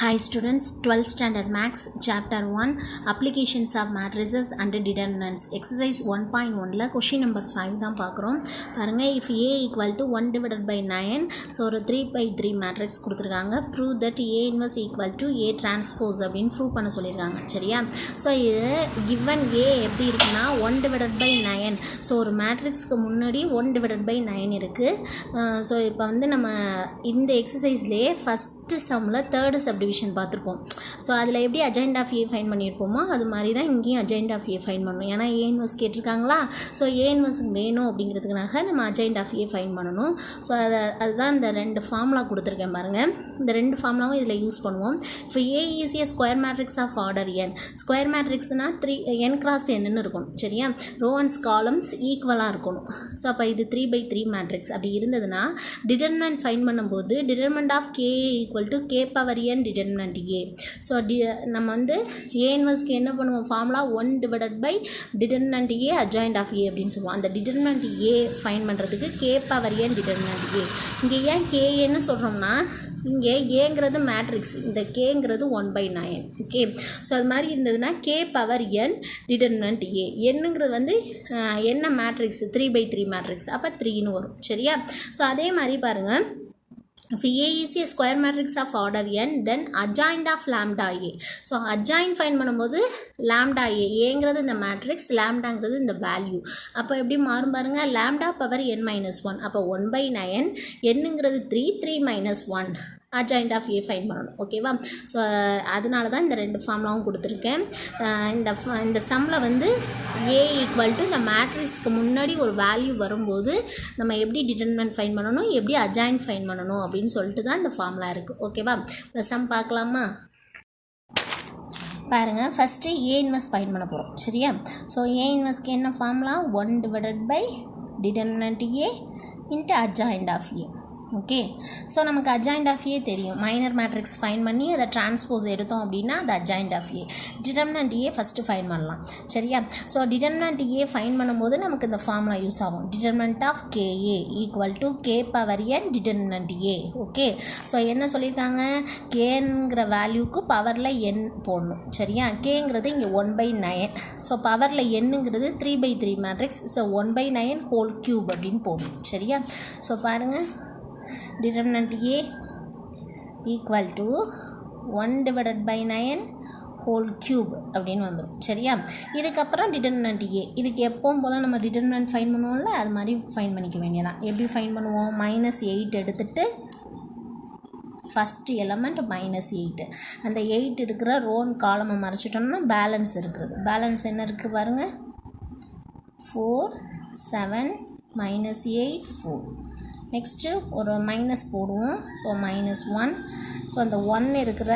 Hi students, 12th standard maths chapter 1 applications of matrices and determinants exercise 1.1 ல question number 5 தான் பார்க்குறோம். பாருங்க, if a equal to 1 divided by 9 so ஒரு 3/3 matrix கொடுத்துருக்காங்க. prove that a inverse equal to a transpose அப்படின்னு prove பண்ண சொல்லியிருக்காங்க. சரியா? ஸோ இது given a எப்படி இருக்குன்னா 1 divided by 9 ஸோ ஒரு மேட்ரிக்ஸ்க்கு முன்னாடி 1 divided by 9 இருக்குது. ஸோ இப்போ வந்து நம்ம இந்த எக்ஸசைஸ்லேயே ஃபஸ்ட்டு சம்மில் தேர்டு சப்டிவிஷன் பார்த்துருப்போம். ஸோ அதில் எப்படி அஜெண்ட் ஆஃப் ஏ ஃபைன் பண்ணியிருப்போமோ அது மாதிரி தான் இங்கேயும் அஜெண்ட் ஆஃப் ஏ ஃபைன் பண்ணணும். ஏன்னா ஏ இன்வர்ஸ் கேட்டிருக்காங்களா, ஸோ ஏ இன்வர்ஸ் வேணும் அப்படிங்கிறதுக்காக நம்ம அஜெண்ட் ஆஃப் ஏ ஃபைன் பண்ணணும். ஸோ அதுதான் இந்த ரெண்டு ஃபார்முலா கொடுத்துருக்கேன் பாருங்கள். இந்த ரெண்டு ஃபார்முலாவும் இதில் யூஸ் பண்ணுவோம். இப்போ A is A square matrix of order N. Square மேட்ரிக்ஸ்னால் 3 n cross n இருக்கணும். சரியா? ரோ அண்ட் காலம்ஸ் ஈக்குவலாக இருக்கணும். ஸோ அப்போ இது 3/3 மேட்ரிக்ஸ் அப்படி இருந்ததுன்னா டிட்டர்மினன்ட் ஃபைன் பண்ணும்போது determinant of K equal to K power N determinant A. So நம்ம வந்து ஏ இன்வர்ஸ்க்கு என்ன பண்ணுவோம், formula 1 divided by determinant A adjoint of A அப்படின்னு சொல்லுவோம். அந்த டிட்டர்மினன்ட் ஏ ஃபைன் பண்ணுறதுக்கு K power N determinant A. இங்கே ஏன் கேஏன்னு சொல்கிறோம்னா இங்கே ஏங்கிறது மேட்ரிக்ஸ், இந்த கேங்கிறது 1/9. ஓகே, ஸோ அது மாதிரி இருந்ததுன்னா கே பவர் என் டிட்டர்மினன்ட் ஏ. என்னங்கிறது வந்து என்ன மேட்ரிக்ஸ் 3/3 மேட்ரிக்ஸ், அப்போ 3ன்னு வரும். சரியா? ஸோ அதே மாதிரி பாருங்கள், if A is a square matrix of order n then adjoint of lambda A. So adjoint fine பண்ணும்போது lambda A, ஏங்கிறது இந்த மேட்ரிக்ஸ், லாம்டாங்கிறது இந்த வேல்யூ. அப்போ எப்படி மாறும் பாருங்கள், லாம்டா பவர் n minus 1. அப்போ 1/9 என்னங்கிறது 3 minus 1 adjoint of A find பண்ணணும். ஓகேவா? ஸோ அதனால தான் இந்த ரெண்டு ஃபார்முலாவும் கொடுத்துருக்கேன். இந்த சம்மில் வந்து ஏ ஈக்குவல் டு இந்த மேட்ரிக்ஸ்க்கு முன்னாடி ஒரு வேல்யூ வரும்போது நம்ம எப்படி டிட்டர்மினன்ட் ஃபைன் பண்ணணும், எப்படி அட்ஜாயிண்ட் ஃபைன் பண்ணணும் அப்படின்னு சொல்லிட்டு தான் இந்த ஃபார்முலா இருக்குது. ஓகேவா? இந்த சம் பார்க்கலாமா? பாருங்கள், ஃபஸ்ட்டு ஏ இன்வர்ஸ் ஃபைன் பண்ண போகிறோம். சரியா? ஸோ ஏ இன்வர்ஸ்க்கு என்ன formula, 1 divided by determinant A into adjoint of A. Okay, so நமக்கு அட்ஜாயிண்ட் ஆஃப் ஏ தெரியும். மைனர் மேட்ரிக்ஸ் ஃபைன் பண்ணி அதை டிரான்ஸ்போஸ் எடுத்தோம் அப்படின்னா அது adjoint of A. Determinant A first find பண்ணலாம். சரியா? ஸோ டிட்டர்மினன்ட் ஏ ஃபைன் பண்ணும்போது நமக்கு இந்த ஃபார்முலா யூஸ் ஆகும். Determinant of KA equal to K power N determinant A. Okay, so என்ன சொல்லியிருக்காங்க, கேங்கிற வேல்யூக்கு பவரில் என் போடணும். சரியா? கேங்கிறது இங்கே 1/9. ஸோ பவரில் என்னங்கிறது 3/3 மேட்ரிக்ஸ். ஸோ 1/9 ஹோல் க்யூப் அப்படின்னு போடணும். சரியா? ஸோ பாருங்கள், determinant A equal to 1 divided by 9 whole cube அப்படின்னு வந்துடும். சரியா? இதுக்கப்புறம் டிட்டர்மினன்ட் ஏ, இதுக்கு எப்பவும் போல் நம்ம டிட்டர்மினன்ட் ஃபைன் பண்ணுவோம்ல, அது மாதிரி ஃபைன் பண்ணிக்க வேண்டியதான். எப்படி ஃபைன் பண்ணுவோம், -8 எடுத்துகிட்டு ஃபஸ்ட்டு எலமெண்ட் -8, அந்த 8 இருக்கிற ரோன் காலமை மறைச்சிட்டோம்னா பேலன்ஸ் இருக்கிறது. பேலன்ஸ் என்ன இருக்குது பாருங்கள், 4 7 -8 4. நெக்ஸ்ட்டு ஒரு மைனஸ் போடுவோம். ஸோ -1. ஸோ அந்த 1 இருக்கிற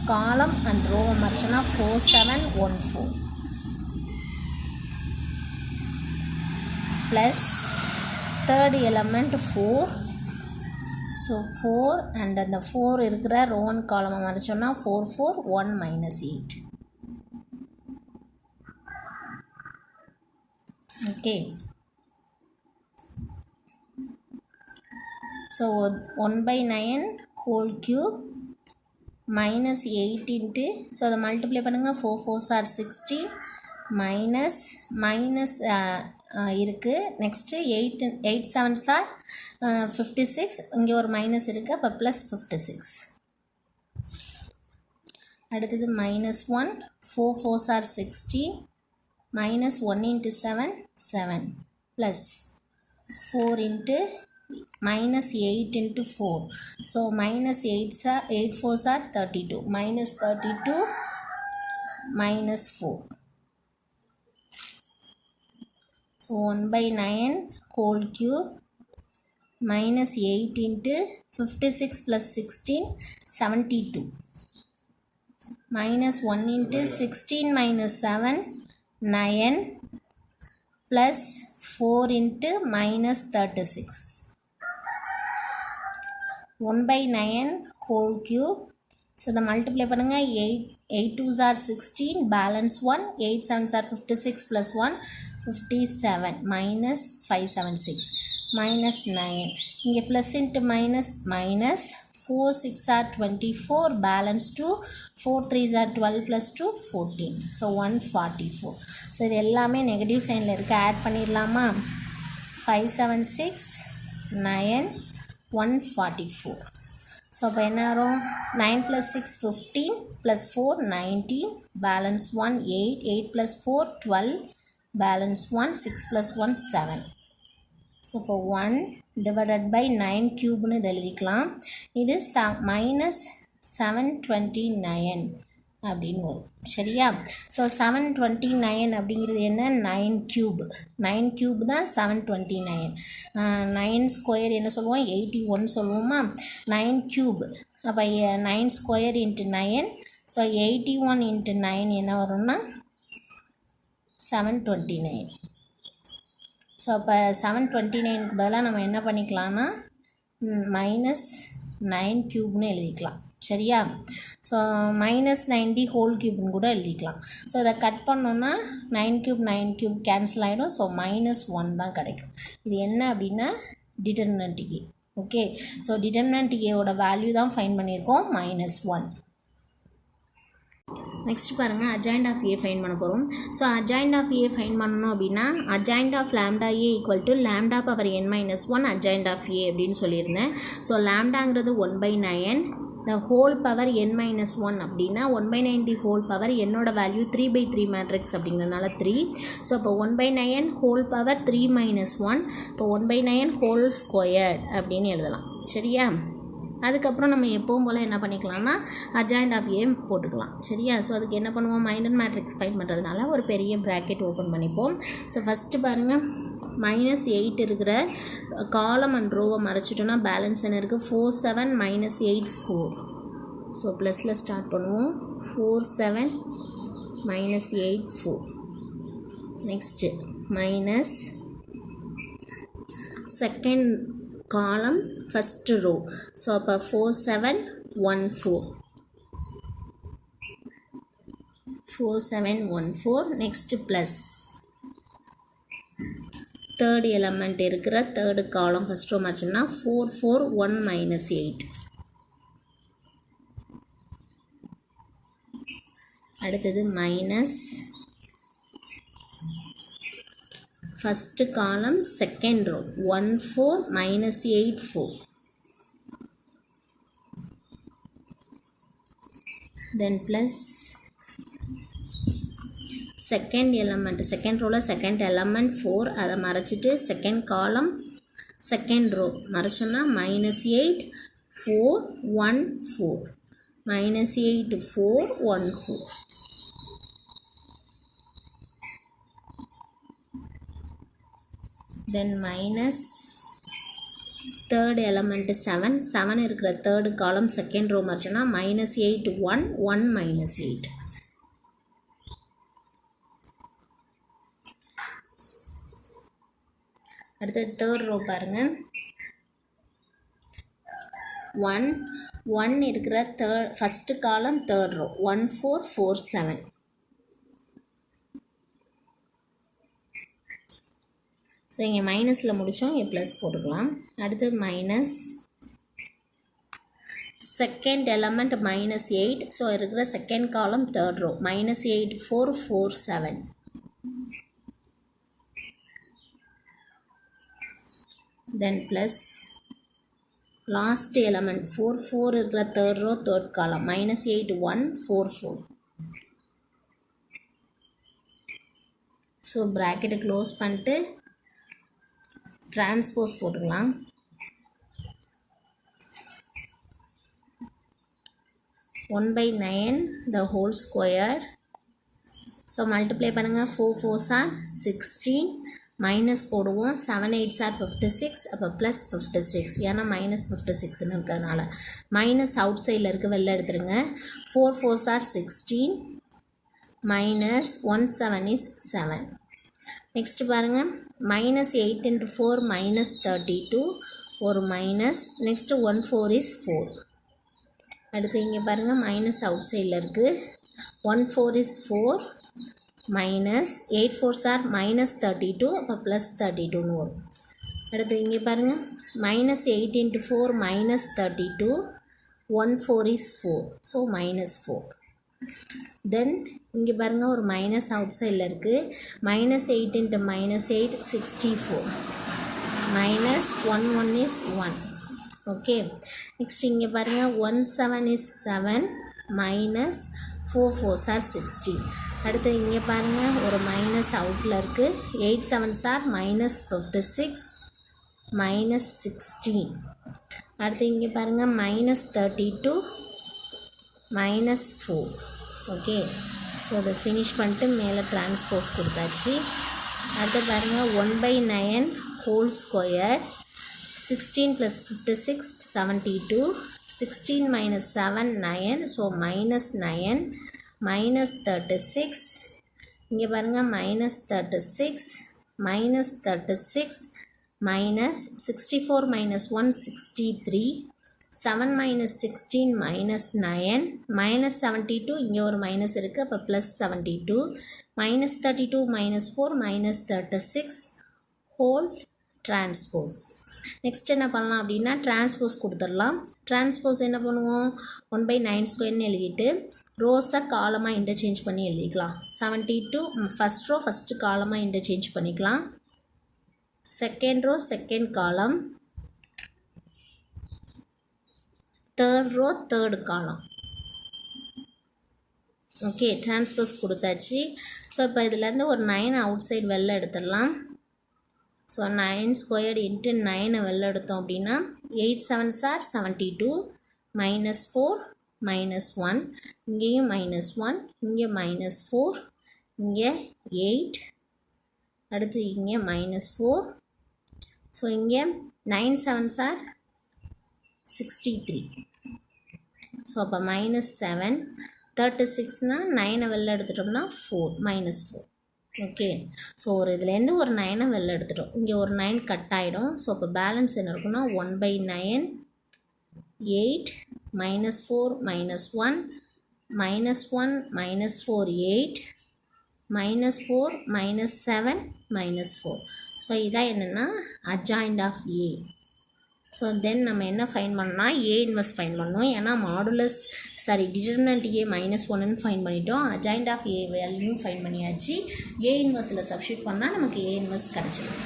காலம் அண்ட் ரோவை மறைச்சோன்னா 4 7 1 4 plus third element 4. So 4 and அந்த 4 இருக்கிற ரோன் காலமை மறைச்சோன்னா 4 4 1 -8. Okay, so 1/9 whole cube -8 into, so அதை மல்டிப்ளை பண்ணுங்கள். 4 4s are 16 மைனஸ் இருக்குது. Next 8 7s are 56. இங்கே ஒரு மைனஸ் இருக்குது, அப்போ ப்ளஸ் 56. அடுத்தது -1 4 4s are 16 -1 into 7 7 plus 4 into -8 into 4. So -8 4s are 32 -32 -4. So 1/9 whole cube -8 into 56 plus 16 72 -1 into 16 minus 7 9 plus 4 into -36. 1/9 whole cube. So இதை multiply பண்ணுங்கள். 8 2s are 16 balance 1 8 7s are 56 plus 1 57 -576 -9. இங்கே plus into minus 4 6 are 24, balance 2, 4 3s are 12 plus 2 14, so 144. So இது எல்லாமே negative சைனில் இருக்குது, add பண்ணிடலாமா? 5 7 6 9 144. So அப்போ என்ன வரும்? 9 plus 6 15 plus 4 19, balance 1 8, 8 plus 4 12, balance 1 6 plus 1 7. So இப்போ 1 divided by 9 cube இது எழுதிக்கலாம். இது minus 729 அப்படின்னு வரும். சரியா? ஸோ 729 அப்படிங்கிறது என்ன? 9 cube. 9 cube தான் 729. 9 ஸ்கொயர் என்ன சொல்லுவோம்? 81 சொல்லுவோமா? 9 cube. அப்போ 9 ஸ்கொயர் இன்ட்டு 9. ஸோ 81 இன்ட்டு 9 என்ன வரும்னா 729. ஸோ அப்போ 729க்கு பதிலாக நம்ம என்ன பண்ணிக்கலாம்னா மைனஸ் 9 க்யூப்னு எழுதிக்கலாம். சரியா? ஸோ மைனஸ் 90 ஹோல் க்யூப்னு கூட எழுதிக்கலாம். ஸோ அதை கட் பண்ணோன்னா 9 க்யூப் கேன்சல் ஆகிடும். ஸோ -1 தான் கிடைக்கும். இது என்ன அப்படின்னா determinant A. Okay, so determinant ஏவோட வேல்யூ தான் ஃபைண்ட் பண்ணியிருக்கோம், -1. நெக்ஸ்ட் பாருங்கள், அட்ஜாயிண்ட் ஆஃப் ஏ ஃபைண்ட் பண்ண போகிறோம். So adjoint of A find பண்ணணும் அப்படின்னா adjoint of lambda A equal to lambda power n-1 adjoint of A அப்படின்னு சொல்லியிருந்தேன். ஸோ லாம்டாங்கிறது 1/9, த ஹோல் பவர் n-1 அப்படின்னா 1/9 தி ஹோல் பவர் என்னோட வேல்யூ 3/3 மேட்ரிக்ஸ் அப்படிங்கிறதுனால 3. ஸோ இப்போ 1/9 ஹோல் பவர் 3 - 1, இப்போ 1/9 ஹோல் ஸ்கொயர்ட் அப்படின்னு எழுதலாம். சரியா? அதுக்கப்புறம் நம்ம எப்பவும் போல் என்ன பண்ணிக்கலாம்னா அட்ஜாயிண்ட் ஆஃப் ஏ போட்டுக்கலாம். சரியா? ஸோ அதுக்கு என்ன பண்ணுவோம்? மைனர் மேட்ரிக்ஸ் ஃபைண்ட் பண்ணுறதுனால ஒரு பெரிய ப்ராக்கெட் ஓப்பன் பண்ணிப்போம். ஸோ ஃபஸ்ட்டு பாருங்கள், -8 இருக்கிற காலம் அண்ட் ரோவை மறைச்சிட்டோன்னா பேலன்ஸ் என்ன இருக்குது? 4 7 -8 4. ஸோ ப்ளஸில் ஸ்டார்ட் பண்ணுவோம். 4 7 -8 4. Next minus second column first row. So அப்போ 4 7 1 4. 4 7 1 4. next plus third element இருக்கிற third column first row மறைச்சோம்னா 4 4 1 -8. அடுத்தது minus first column second row 1 4 -8 4. then plus second element, second row second element 4, அதை மறைச்சிட்டு second column second row மறைச்சோம்னா -8 4 1 4, -8 4 1 4. then minus third element 7, 7 இருக்கிற third column second row மறைச்சோம்னா -8 1 1 -8. அடுத்து third row பாருங்கள், 1 1 இருக்கிற first column third row 1 4 4 7. So இங்கே மைனஸில் முடித்தோம், இங்கே ப்ளஸ் போட்டுக்கலாம். அடுத்து மைனஸ் செகண்ட் எலமெண்ட் -8, ஸோ இருக்கிற second column third row -8 4 4 7. Then plus last element 4 4 இருக்கிற தேர்ட் ரோ தேர்ட் காலம் -8 1 4 4. ஸோ ப்ராக்கெட்டை க்ளோஸ் பண்ணிட்டு டிரான்ஸ்போஸ் போட்டுக்கலாம். One by 9 the whole square. So multiply பண்ணுங்கள். 4 4s are 16, மைனஸ் போடுவோம். 7 8s are 56, அப்போ ப்ளஸ் 56, ஏன்னா -56ன்னு இருக்கிறதுனால. மைனஸ் அவுட் சைடில் இருக்க வெளில எடுத்துருங்க. 4 4s are 16, minus 1 7 is 7. Next பாருங்கள், -8 × 4 -32, ஒரு மைனஸ். Next 1 4 is 4. அடுத்து இங்கே பாருங்கள், மைனஸ் அவுட் சைடில் இருக்குது. 1 4 is 4, மைனஸ் 8 4s are -32, அப்போ ப்ளஸ் 32ன்னு வரும். அடுத்து இங்கே பாருங்கள், -8 × 4 -32, 1 4 is 4, so minus 4. Then இங்கே பாருங்க ஒரு மைனஸ் அவுட் சைடில் இருக்குது. minus 8 into minus 8 64, minus 1 1 is 1. Okay, next இங்கே பாருங்க 1 7 is 7, minus 4 4s are 16. அடுத்து இங்கே பாருங்கள் ஒரு மைனஸ் அவுட்டில் இருக்குது. 8 7s are minus 56, minus 16. அடுத்து இங்கே பாருங்கள் minus 32, minus 4. ஓகே, ஸோ அதை ஃபினிஷ் பண்ணிட்டு மேலே டிரான்ஸ்போஸ் கொடுத்தாச்சு. அடுத்து பாருங்கள் 1/9 whole square, 16 plus 56 72, 16 minus 7 9, so minus 9, minus 36. இங்கே பாருங்கள் minus 36, minus 36, minus 64 minus 1 63, 7 minus 16 minus 9, minus 72. இங்கே ஒரு மைனஸ் இருக்குது, அப்போ plus 72, minus 32 minus 4 minus 36 whole transpose. Next என்ன பண்ணலாம் அப்படின்னா டிரான்ஸ்போஸ் கொடுத்துடலாம். டிரான்ஸ்போஸ் என்ன பண்ணுவோம், 1/9 ஸ்கொயர்னு எழுதிட்டு ரோஸை காலமாக இன்டர்சேஞ்ச் பண்ணி எழுதிக்கலாம். 72 ஃபஸ்ட் ரோ ஃபஸ்ட்டு காலமாக இன்டர்சேஞ்ச் பண்ணிக்கலாம். Second row second column, third row third column. Okay, transpose கொடுத்தாச்சு. ஸோ இப்போ இதுலேருந்து ஒரு 9 அவுட் சைடு வெளில எடுத்துடலாம். ஸோ 9 ஸ்கொயர்டு இன்ட்டு 9 வெளில எடுத்தோம் அப்படின்னா 8 7s are 72, minus 4, minus 1, இங்கேயும் minus 1, இங்கே minus 4, இங்கே 8, அடுத்து இங்கே minus 4. ஸோ இங்கே 9 7s are 63. ஸோ அப்போ minus 7, 36னால் 9 வெளில எடுத்துட்டோம்னா 4, minus 4. ஓகே, ஸோ ஒரு இதுலேருந்து ஒரு 9 வெளில எடுத்துட்டோம். இங்கே ஒரு 9 கட் ஆகிடும். ஸோ அப்போ பேலன்ஸ் என்ன இருக்குன்னா 1/9, 8, minus 4 minus 1, minus 1 minus 4 8, minus 4 minus 7 minus 4. So இதான் என்னென்னா adjoint of A. So then நம்ம என்ன ஃபைன் பண்ணோம்னா ஏ இன்வெர்ஸ் ஃபைன் பண்ணோம். ஏன்னா மாடுலஸ் டிட்டர்மினன்ட் ஏ -1ன்னு ஃபைன் பண்ணிட்டோம். Adjoint of A value find பண்ணியாச்சு. ஏ இன்வெர்ஸில் சப்ஸ்டியூட் பண்ணால் நமக்கு ஏ இன்வெர்ஸ் கிடச்சிடும்.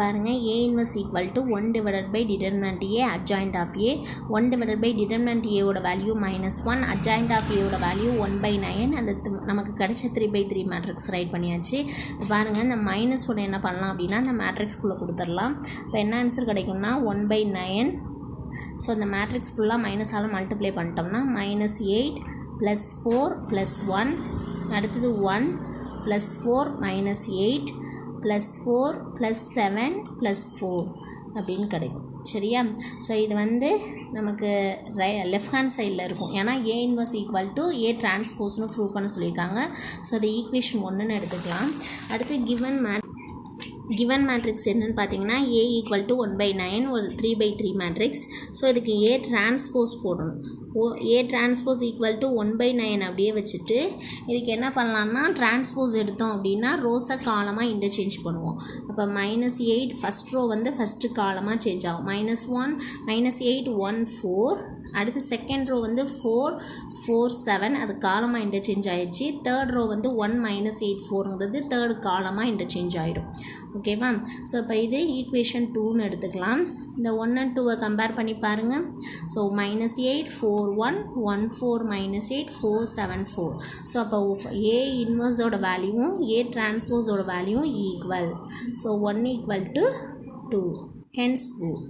பாருங்கள், A inverse equal to 1 divided by determinant A adjoint of A. 1 divided by determinant ஏவோட வேல்யூ -1, அட்ஜாயிண்ட் ஆஃப் ஏவோட வேல்யூ 1/9. அந்த நமக்கு கிடைச்ச 3/3 மேட்ரிக்ஸ் ரைட் பண்ணியாச்சு. பாருங்கள், இந்த -1 என்ன பண்ணலாம் அப்படின்னா இந்த மேட்ரிக்ஸ்குள்ளே கொடுத்துடலாம். இப்போ என்ன ஆன்சர் கிடைக்கும்னா 1/9. ஸோ இந்த மேட்ரிக்ஸ் ஃபுல்லாக மைனஸால் மல்டிப்ளை பண்ணிட்டோம்னா -8 + 4 + 1, அடுத்தது 1 + 4 -8 +4 +7 +4 அப்படின்னு கிடைக்கும். சரியா? ஸோ இது வந்து நமக்கு லெஃப்ட் ஹேண்ட் சைடில் இருக்கும். ஏன்னா A inverse equal to A டிரான்ஸ்போஸ்னு ப்ரூவ் பண்ண சொல்லியிருக்காங்க. ஸோ அது ஈக்குவேஷன் 1ன்னு எடுத்துக்கலாம். அடுத்து கிவன் மேட்ரிக்ஸ் என்னன்னு பார்த்தீங்கன்னா ஏ ஈக்குவல் டு 1/9 ஒரு 3/3 மேட்ரிக்ஸ். ஸோ இதுக்கு ஏ டிரான்ஸ்போஸ் போடணும். ஏ டிரான்ஸ்போஸ் ஈக்குவல் டு 1/9 அப்படியே வச்சுட்டு இதுக்கு என்ன பண்ணலான்னா டிரான்ஸ்போஸ் எடுத்தோம் அப்படின்னா ரோஸை காலமாக இன்டர்சேஞ்ச் பண்ணுவோம். அப்போ -8 ஃபஸ்ட் ரோ வந்து ஃபஸ்ட்டு காலமாக சேஞ்ச் ஆகும். -1 -8 1 4, அடுத்து செகண்ட் ரோ வந்து 4 4 7 அது காலமாக இன்டர்சேஞ்ச் ஆகிடுச்சு. தேர்ட் ரோ வந்து 1 -8 4ங்கிறது தேர்டு காலமாக இன்டர்சேஞ்ச் ஆகிடும். ஓகேவா? ஸோ இப்போ இது ஈக்குவேஷன் 2ன்னு எடுத்துக்கலாம். இந்த 1 and 2 கம்பேர் பண்ணி பாருங்கள். ஸோ -8 4 1 1 4 -8 4 7 4. ஸோ அப்போ ஏ இன்வர்ஸோட வேல்யூவும் ஏ டிரான்ஸ்போஸோட வேல்யூவும் ஈக்குவல். So 1 = 2, hence proof.